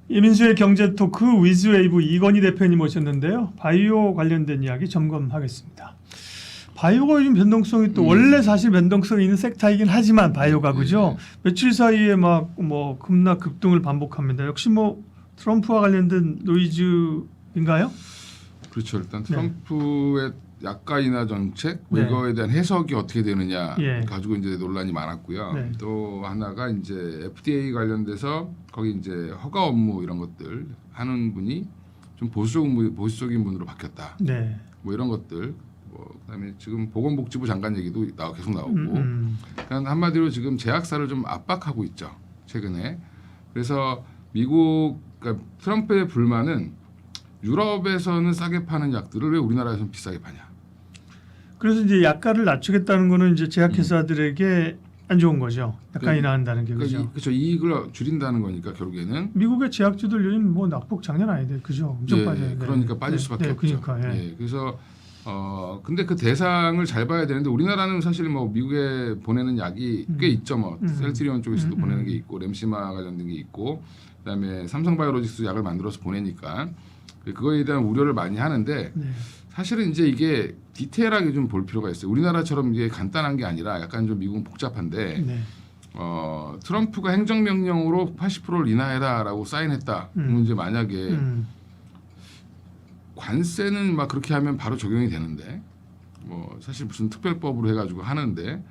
이민수의 경제 토크 위즈웨이브 이건희 대표님 오셨는데요. 바이오 관련된 이야기 점검하겠습니다. 바이오가 요즘 변동성이 또 원래 사실 변동성이 있는 섹터이긴 하지만 바이오가 그죠? 며칠 사이에 막 뭐 급락 급등을 반복합니다. 역시 뭐 트럼프와 관련된 노이즈인가요? 그렇죠. 일단 트럼프의 약가 인하 정책 뭐 이거에 대한 해석이 어떻게 되느냐 가지고 이제 논란이 많았고요. 또 하나가 이제 FDA 관련돼서 거기 이제 허가 업무 이런 것들 하는 분이 좀 보수적인 분으로 바뀌었다. 뭐 이런 것들. 뭐 그다음에 지금 보건복지부 장관 얘기도 계속 나오고. 그러니까 한마디로 지금 제약사를 좀 압박하고 있죠. 최근에. 그래서 미국 그러니까 트럼프의 불만은 유럽에서는 싸게 파는 약들을 왜 우리나라에서는 비싸게 파냐. 그래서 이제 약가를 낮추겠다는 거는 이제 제약회사들에게 안 좋은 거죠. 약가 인하한다는 게 그죠. 그렇죠. 이익을 줄인다는 거니까 결국에는. 미국의 제약주들 요즘 뭐 낙폭 장난 아닌데 그죠. 엄청 빠져요. 그러니까 빠질 수밖에 없죠. 그러니까, 그래서 근데 그 대상을 잘 봐야 되는데 우리나라는 사실 뭐 미국에 보내는 약이 꽤 있죠. 뭐 셀트리온 쪽에서도 보내는 게 있고 램시마 관련된 게 있고 그다음에 삼성바이오로직스 약을 만들어서 보내니까 그거에 대한 우려를 많이 하는데 사실은 이제 이게 디테일하게 좀 볼 필요가 있어요. 우리나라처럼 이게 간단한 게 아니라 약간 좀 미국은 복잡한데 트럼프가 행정명령으로 80%를 인하해라라고 사인했다. 그러면 이제 만약에 관세는 막 그렇게 하면 바로 적용이 되는데 뭐 사실 무슨 특별법으로 해가지고 하는데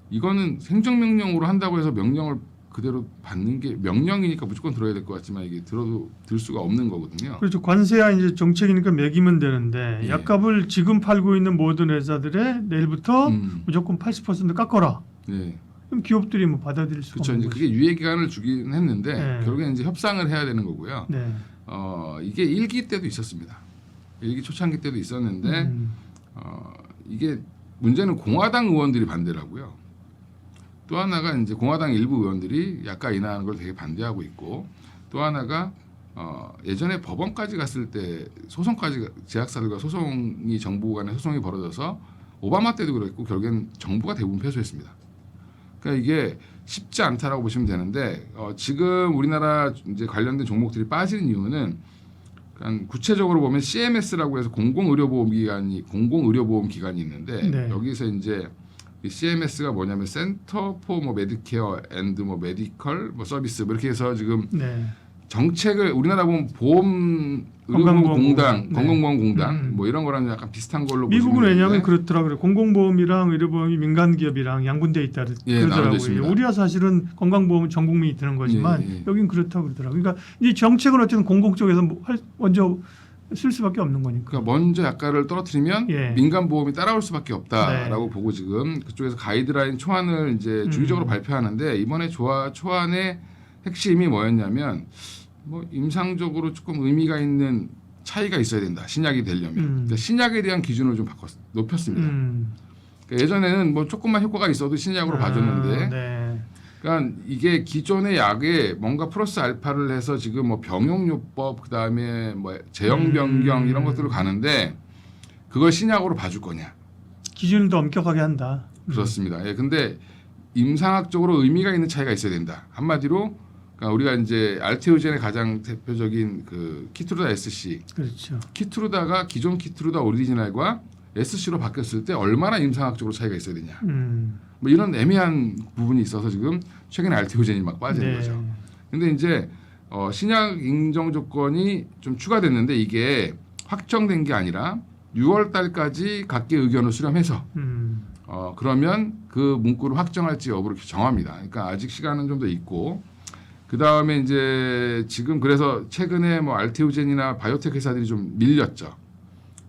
이거는 행정명령으로 한다고 해서 명령을 그대로 받는 게 명령이니까 무조건 들어야 될 것 같지만 이게 들어도 들 수가 없는 거거든요. 그렇죠. 관세야 이제 정책이니까 매기면 되는데 약값을 지금 팔고 있는 모든 회사들의 내일부터 무조건 80% 깎아라. 그럼 기업들이 뭐 받아들일 수가 그렇죠. 없는 이제 그게 유예 기간을 주긴 했는데 결국엔 이제 협상을 해야 되는 거고요. 이게 1기 때도 있었습니다. 1기 초창기 때도 있었는데 이게 문제는 공화당 의원들이 반대를 하고요. 또 하나가 이제 공화당 일부 의원들이 약가 인하하는 걸 되게 반대하고 있고 또 하나가 예전에 법원까지 갔을 때 소송까지 제약사들과 소송이 정부 간에 소송이 벌어져서 오바마 때도 그랬고 결국엔 정부가 대부분 패소했습니다. 그러니까 이게 쉽지 않다라고 보시면 되는데 지금 우리나라 이제 관련된 종목들이 빠지는 이유는 그러니까 구체적으로 보면 CMS라고 해서 공공의료보험 기관이 있는데 여기서 이제 이 CMS가 뭐냐면 센터 포 뭐 메디케어 앤드 뭐 메디컬 뭐 서비스 뭐 이렇게 해서 지금 정책을 우리나라 보면 의료보험공단, 건강보험공단 뭐 이런 거랑 약간 비슷한 걸로 미국은 왜냐하면 그렇더라고요. 공공보험이랑 의료보험이 민간기업이랑 양분돼 있다 그러더라고요. 우리야 사실은 건강보험은 전 국민이 드는 거지만 여긴 그렇다고 그러더라고요. 그러니까 이 정책은 어쨌든 공공 쪽에서 먼저 쓸 수밖에 없는 거니까. 그러니까 먼저 약가를 떨어뜨리면 민간 보험이 따라올 수밖에 없다라고 보고 지금 그쪽에서 가이드라인 초안을 이제 주기적으로 발표하는데 이번에 초안의 핵심이 뭐였냐면 뭐 임상적으로 조금 의미가 있는 차이가 있어야 된다. 신약이 되려면 그러니까 신약에 대한 기준을 좀 높였습니다. 그러니까 예전에는 뭐 조금만 효과가 있어도 신약으로 봐줬는데. 그러니까 이게 기존의 약에 뭔가 플러스 알파를 해서 지금 뭐 병용요법 그다음에 뭐 제형 변경 이런 것들을 가는데 그걸 신약으로 봐줄 거냐? 기준을 더 엄격하게 한다. 그렇습니다. 근데 임상학적으로 의미가 있는 차이가 있어야 된다. 한마디로 그러니까 우리가 이제 알테오젠의 가장 대표적인 그 키트루다 SC. 그렇죠. 키트루다가 기존 키트루다 오리지널과 SC로 바뀌었을 때 얼마나 임상학적으로 차이가 있어야 되냐. 뭐 이런 애매한 부분이 있어서 지금 최근에 알테오젠이 막 빠지는 거죠. 근데 이제 신약 인정 조건이 좀 추가됐는데 이게 확정된 게 아니라 6월 달까지 각계 의견을 수렴해서 그러면 그 문구를 확정할지 여부를 정합니다. 그러니까 아직 시간은 좀 더 있고 그 다음에 이제 지금 그래서 최근에 뭐 알테오젠이나 바이오텍 회사들이 좀 밀렸죠.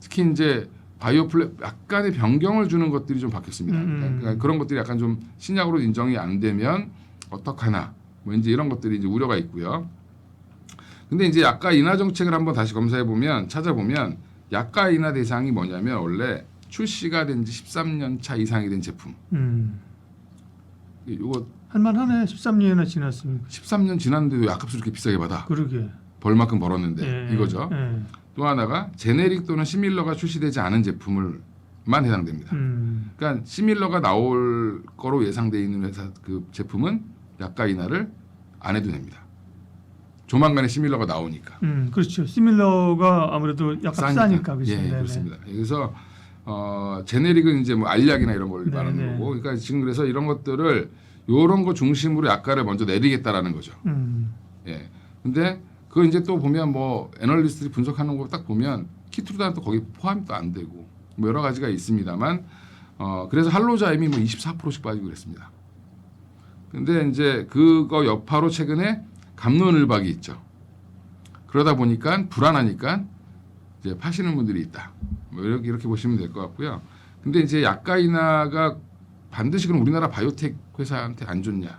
특히 이제 약간의 변경을 주는 것들이 좀 바뀌었습니다. 그러니까 그런 것들이 약간 좀 신약으로 인정이 안 되면 어떡하나 뭐 이제 이런 것들이 이제 우려가 있고요. 근데 이제 약가 인하 정책을 한번 다시 찾아보면 약가 인하 대상이 뭐냐면 원래 출시가 된 지 13년 차 이상이 된 제품. 이거 할만하네. 13년이나 지났으면. 13년 지났는데도 약값을 이렇게 비싸게 받아. 그러게. 벌 만큼 벌었는데 이거죠. 또 하나가 제네릭 또는 시밀러가 출시되지 않은 제품을만 해당됩니다. 그러니까 시밀러가 나올 거로 예상돼 있는 회사 그 제품은 약가 인하를 안 해도 됩니다. 조만간에 시밀러가 나오니까. 그렇죠. 시밀러가 아무래도 약간 싸니까 그렇죠. 예, 네네. 그렇습니다. 그래서 제네릭은 이제 뭐 알약이나 이런 걸 말하는 네네. 거고, 그러니까 지금 그래서 이런 것들을 요런 거 중심으로 약가를 먼저 내리겠다라는 거죠. 예. 근데 그거 이제 또 보면 뭐 애널리스트들이 분석하는 거 딱 보면 키트루다는 또 거기 포함도 안 되고 뭐 여러 가지가 있습니다만, 그래서 할로자임이 뭐 24%씩 빠지고 그랬습니다. 근데 이제 그거 여파로 최근에 갑론을박이 있죠. 그러다 보니까 불안하니까 이제 파시는 분들이 있다. 뭐 이렇게 보시면 될 것 같고요. 근데 이제 약가 인하가 반드시 그럼 우리나라 바이오텍 회사한테 안 좋냐?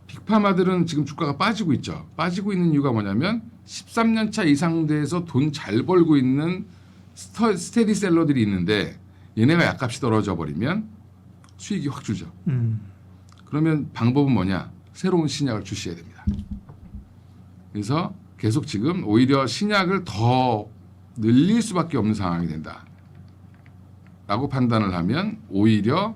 빅파마들은 지금 주가가 빠지고 있죠. 빠지고 있는 이유가 뭐냐면 13년 차 이상 돼서 돈 잘 벌고 있는 스테디셀러들이 있는데 얘네가 약값이 떨어져 버리면 수익이 확 줄죠. 그러면 방법은 뭐냐? 새로운 신약을 출시해야 됩니다. 그래서 계속 지금 오히려 신약을 더 늘릴 수밖에 없는 상황이 된다. 라고 판단을 하면 오히려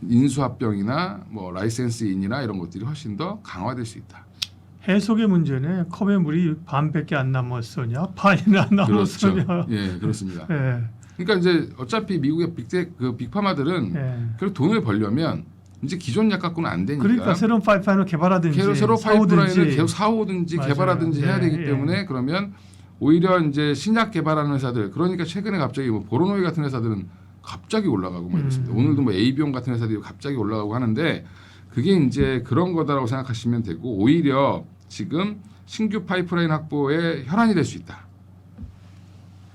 인수합병이나 뭐 라이센스인이나 이런 것들이 훨씬 더 강화될 수 있다. 해석의 문제네. 컵에 물이 반밖에 안 남았으냐, 반이나 안 남았으냐. 그렇죠. 예, 그렇습니다. 예. 그러니까 이제 어차피 미국의 빅파마들은 예. 결국 돈을 벌려면 이제 기존 약 갖고는 안 되니까. 그러니까 새로운 파이프라인을 개발하든지 새로 파이프라인을 사오든지. 계속 사오든지 맞아요. 개발하든지 해야 네, 되기 예. 때문에 그러면 오히려 이제 신약 개발하는 회사들, 그러니까 최근에 갑자기 뭐 보로노이 같은 회사들은 갑자기 올라가고 뭐 이렇습니다. 오늘도 뭐 에이비온 같은 회사들이 갑자기 올라가고 하는데 그게 이제 그런 거다라고 생각하시면 되고, 오히려 지금 신규 파이프라인 확보에 혈안이 될 수 있다.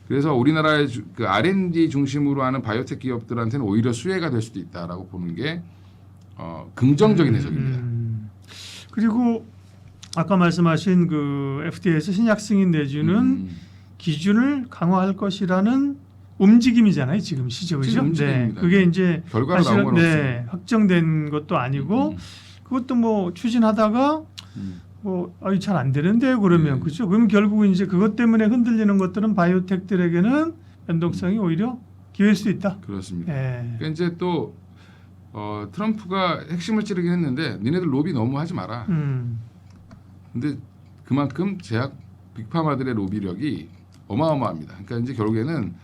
그래서 우리나라의 그 R&D 중심으로 하는 바이오텍 기업들한테는 오히려 수혜가 될 수도 있다라고 보는 게 긍정적인 해석입니다. 그리고 아까 말씀하신 그 FDA에서 신약 승인 내주는 기준을 강화할 것이라는 움직임이잖아요. 지금 시죠, 지금 그죠? 움직임입니다. 그게 이제 결과가 나온 건 없어요. 확정된 것도 아니고 그것도 뭐 추진하다가 뭐 잘 안 되는데 그러면 그죠? 그럼 결국은 이제 그것 때문에 흔들리는 것들은 바이오텍들에게는 변동성이 오히려 기회일 수 있다. 그렇습니다. 예. 그러니까 이제 또 트럼프가 핵심을 찌르긴 했는데 니네들 로비 너무 하지 마라. 근데 그만큼 빅파마들의 로비력이 어마어마합니다. 그러니까 이제 결국에는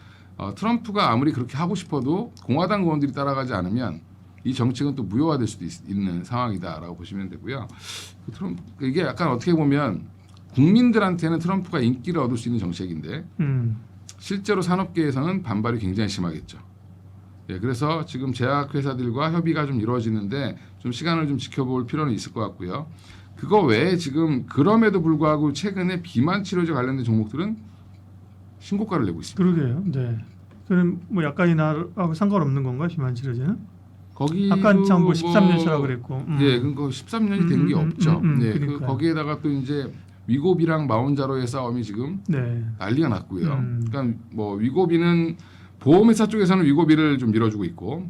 트럼프가 아무리 그렇게 하고 싶어도 공화당 의원들이 따라가지 않으면 이 정책은 또 무효화될 수도 있는 상황이다라고 보시면 되고요. 이게 약간 어떻게 보면 국민들한테는 트럼프가 인기를 얻을 수 있는 정책인데 실제로 산업계에서는 반발이 굉장히 심하겠죠. 예, 그래서 지금 제약회사들과 협의가 좀 이루어지는데 좀 시간을 좀 지켜볼 필요는 있을 것 같고요. 그거 외에 지금 그럼에도 불구하고 최근에 비만 치료제 관련된 종목들은 신고가를 내고 있습니다. 그러게요. 네. 그럼 뭐 약간 인하하고 상관없는 건가요? 비만 치료제는? 거기 아까 참뭐 13년 차라고 그랬고. 예, 그거 13년이 된 게 없죠. 예, 그러니까요. 거기에다가 또 이제 위고비랑 마운자로의 싸움이 지금 네. 난리가 났고요. 그러니까 뭐 위고비는 보험회사 쪽에서는 위고비를 좀 밀어주고 있고,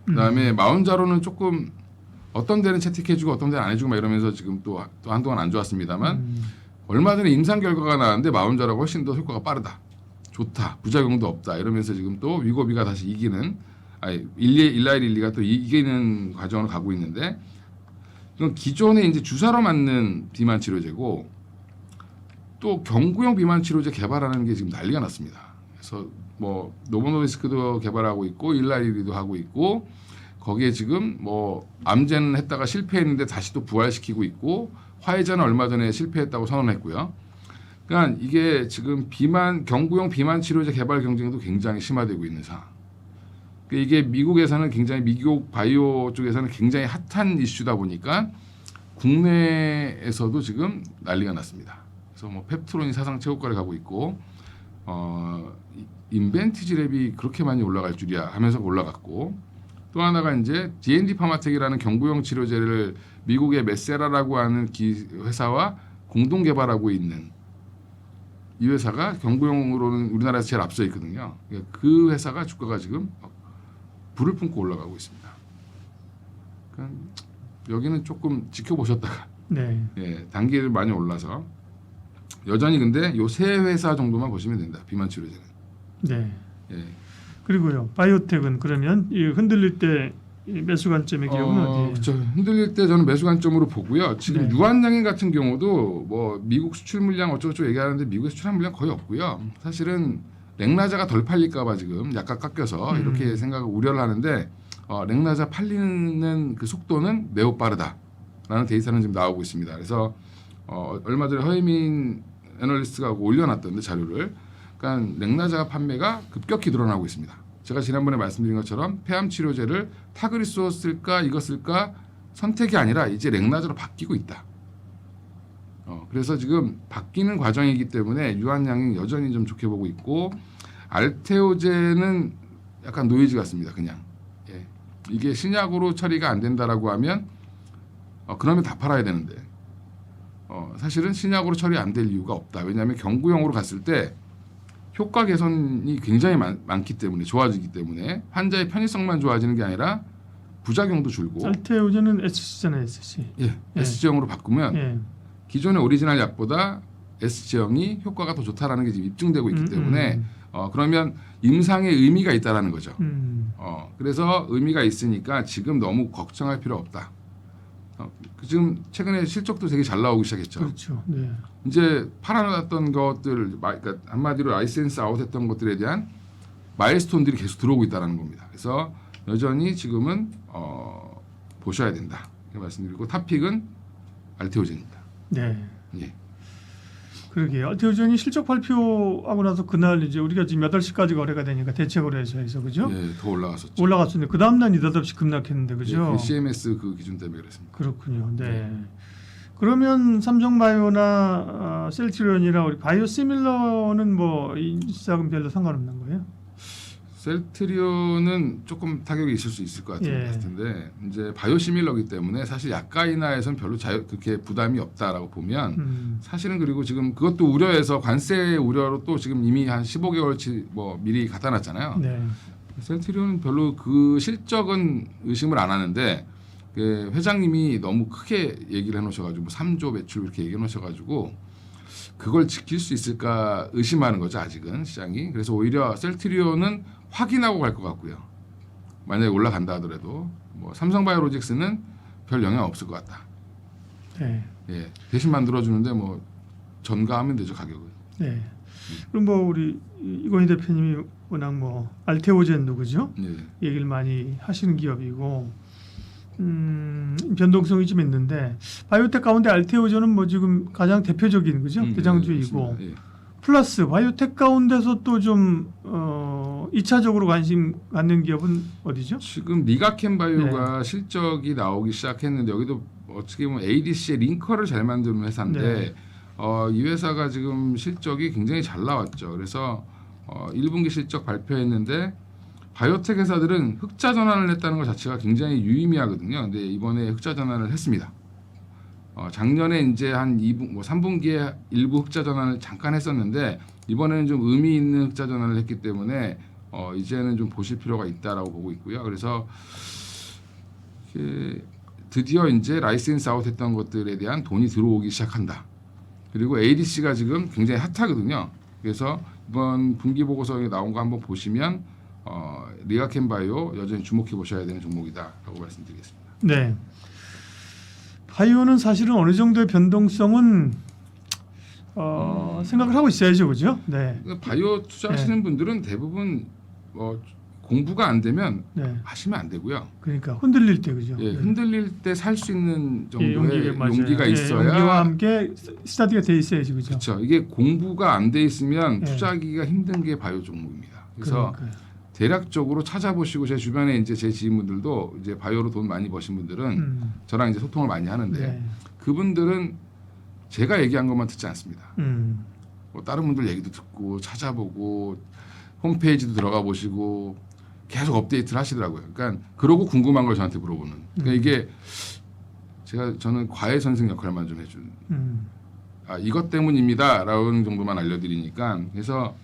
그다음에 마운자로는 조금 어떤 데는 채택해주고 어떤 데는 안 해주고 막 이러면서 지금 또 한동안 안 좋았습니다만 얼마 전에 임상 결과가 나왔는데 마운자로가 훨씬 더 효과가 빠르다, 좋다, 부작용도 없다 이러면서 지금 또 위고비가 다시 일라이릴리가 또 이기는 과정을 가고 있는데, 이건 기존에 이제 주사로 맞는 비만 치료제고 또 경구용 비만 치료제 개발하는 게 지금 난리가 났습니다. 그래서 뭐 노보노디스크도 개발하고 있고 일라이릴리도 하고 있고, 거기에 지금 뭐 암제는 했다가 실패했는데 다시 또 부활시키고 있고, 화이자는 얼마 전에 실패했다고 선언했고요. 그러니까 이게 지금 경구용 비만 치료제 개발 경쟁도 굉장히 심화되고 있는 상황. 이게 미국에서는 굉장히 미국 바이오 쪽에서는 굉장히 핫한 이슈다 보니까 국내에서도 지금 난리가 났습니다. 그래서 뭐 펩트론이 사상 최고가를 가고 있고, 인벤티지랩이 그렇게 많이 올라갈 줄이야 하면서 올라갔고, 또 하나가 이제 D&D 파마텍이라는 경구용 치료제를 미국의 메세라라고 하는 회사와 공동 개발하고 있는 이 회사가 경구용으로는 우리나라에서 제일 앞서 있거든요. 그 회사가 주가가 지금 불을 품고 올라가고 있습니다. 그러니까 여기는 조금 지켜보셨다가 예, 단계를 많이 올라서 여전히 근데 요 세 회사 정도만 보시면 된다. 비만 치료제는. 네. 예. 그리고요. 바이오텍은 그러면 이 흔들릴 때 이 매수 관점의 기업은 어디예요? 그렇죠. 흔들릴 때 저는 매수 관점으로 보고요. 지금 네. 유한양행 같은 경우도 뭐 미국 수출 물량 어쩌고저쩌고 얘기하는데 미국에 수출한 물량 거의 없고요. 사실은 렉나자가 덜 팔릴까봐 지금 약간 깎여서 이렇게 생각을 우려를 하는데 렉나자 팔리는 그 속도는 매우 빠르다라는 데이터는 지금 나오고 있습니다. 그래서 얼마 전에 허혜민 애널리스트가 올려놨던데 자료를, 그러니까 렉나자 판매가 급격히 늘어나고 있습니다. 제가 지난번에 말씀드린 것처럼 폐암 치료제를 타그리소 쓸까 이거 쓸까 선택이 아니라 이제 렉나자로 바뀌고 있다. 그래서 지금 바뀌는 과정이기 때문에 유한양행 여전히 좀 좋게 보고 있고, 알테오제는 약간 노이즈 같습니다. 그냥 이게 신약으로 처리가 안 된다라고 하면 그러면 다 팔아야 되는데 사실은 신약으로 처리 안 될 이유가 없다. 왜냐하면 경구용으로 갔을 때 효과 개선이 굉장히 많기 때문에, 좋아지기 때문에 환자의 편의성만 좋아지는 게 아니라 부작용도 줄고. 알테오제는 SC잖아요, SC. 예, S제형으로 바꾸면 예. 기존의 오리지널 약보다 S제형이 효과가 더 좋다라는 게 지금 입증되고 있기 때문에 그러면 임상의 의미가 있다라는 거죠. 그래서 의미가 있으니까 지금 너무 걱정할 필요 없다. 지금 최근에 실적도 되게 잘 나오기 시작했죠. 그렇죠. 네. 이제 팔아놨던 것들, 그러니까 한마디로 라이센스 아웃했던 것들에 대한 마일스톤들이 계속 들어오고 있다는 겁니다. 그래서 여전히 지금은 보셔야 된다 이렇게 말씀드리고, 탑픽은 알테오젠입니다. 네. 예. 그러게요. 알테오젠이 실적 발표하고 나서 그날 이제 우리가 지금 8시까지 거래가 되니까 대체 거래에서 해서 그죠? 예, 더 올라갔었죠. 올라갔었는데 그 다음 날 느닷없이 급락했는데 그죠? 예, CMS 그 기준 때문에 그랬습니다. 그렇군요. 네. 그러면 삼성바이오나 셀트리온이나 우리 바이오시밀러는 뭐 이 시작은 별로 상관없는 거예요? 셀트리온은 조금 타격이 있을 수 있을 것 같은데 이제 바이오시밀러기 때문에 사실 약가 인하에선 별로 그렇게 부담이 없다라고 보면 사실은, 그리고 지금 그것도 우려해서 관세 우려로 또 지금 이미 한 15개월치 뭐 미리 갖다 놨잖아요. 네. 셀트리온은 별로 그 실적은 의심을 안 하는데 그 회장님이 너무 크게 얘기를 해놓으셔가지고 3조 매출 이렇게 얘기해 놓으셔가지고 그걸 지킬 수 있을까 의심하는 거죠, 아직은 시장이. 그래서 오히려 셀트리온은 확인하고 갈 것 같고요. 만약에 올라간다 하더라도 뭐 삼성바이오로직스는 별 영향 없을 것 같다. 네. 예, 대신 만들어주는데 뭐 전가하면 되죠, 가격은. 네. 그럼 뭐 우리 이건희 대표님이 워낙 뭐 알테오젠도 그죠? 예. 얘기를 많이 하시는 기업이고 변동성이 좀 있는데 바이오텍 가운데 알테오젠은 뭐 지금 가장 대표적인 그죠? 대장주이고 예. 플러스 바이오텍 가운데서 또 좀 2차적으로 관심 갖는 기업은 어디죠? 지금 리가켄바이오가 실적이 나오기 시작했는데 여기도 어떻게 보면 ADC의 링커를 잘 만드는 회사인데 이 회사가 지금 실적이 굉장히 잘 나왔죠. 그래서 1분기 실적 발표했는데 바이오텍 회사들은 흑자 전환을 했다는 것 자체가 굉장히 유의미하거든요. 근데 이번에 흑자 전환을 했습니다. 작년에 이제 한 2분, 뭐 3분기에 일부 흑자 전환을 잠깐 했었는데 이번에는 좀 의미 있는 흑자 전환을 했기 때문에 이제는 좀 보실 필요가 있다라고 보고 있고요. 그래서 드디어 이제 라이센스 아웃했던 것들에 대한 돈이 들어오기 시작한다. 그리고 ADC가 지금 굉장히 핫하거든요. 그래서 이번 분기 보고서에 나온 거 한번 보시면 리가켄바이오 여전히 주목해 보셔야 되는 종목이다라고 말씀드리겠습니다. 네. 바이오는 사실은 어느 정도의 변동성은 생각을 하고 있어야죠, 그죠? 네. 그러니까 바이오 투자하시는 분들은 대부분 공부가 안 되면 하시면 안 되고요. 그러니까 흔들릴 때 그죠? 예, 흔들릴 때 살 수 있는 정도의 용기가 용기가 있어야. 용기와 함께 스타디가 돼 있어야지, 그죠? 그렇죠. 이게 공부가 안 돼 있으면 투자하기가 힘든 게 바이오 종목입니다. 그래서 대략적으로 찾아보시고, 제 주변에 이제 제 지인분들도 이제 바이오로 돈 많이 버신 분들은 저랑 이제 소통을 많이 하는데 그분들은 제가 얘기한 것만 듣지 않습니다. 뭐 다른 분들 얘기도 듣고 찾아보고 홈페이지도 들어가 보시고 계속 업데이트를 하시더라고요. 그러니까 그러고 궁금한 걸 저한테 물어보는. 그러니까 이게 저는 과외 선생 역할만 좀 해준. 이것 때문입니다라는 정도만 알려드리니까. 그래서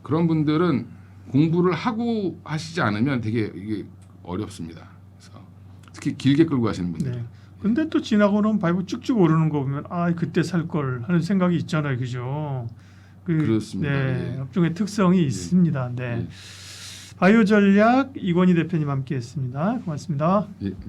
그런 분들은 공부를 하고 하시지 않으면 되게 이게 어렵습니다. 그래서 특히 길게 끌고 가시는 분들. 네. 근데 또 지나고는 바이오 쭉쭉 오르는 거 보면 그때 살 걸 하는 생각이 있잖아요, 그죠? 그렇습니다. 네, 업종의 특성이 있습니다. 네. 바이오 전략 이건희 대표님 함께했습니다. 고맙습니다. 예.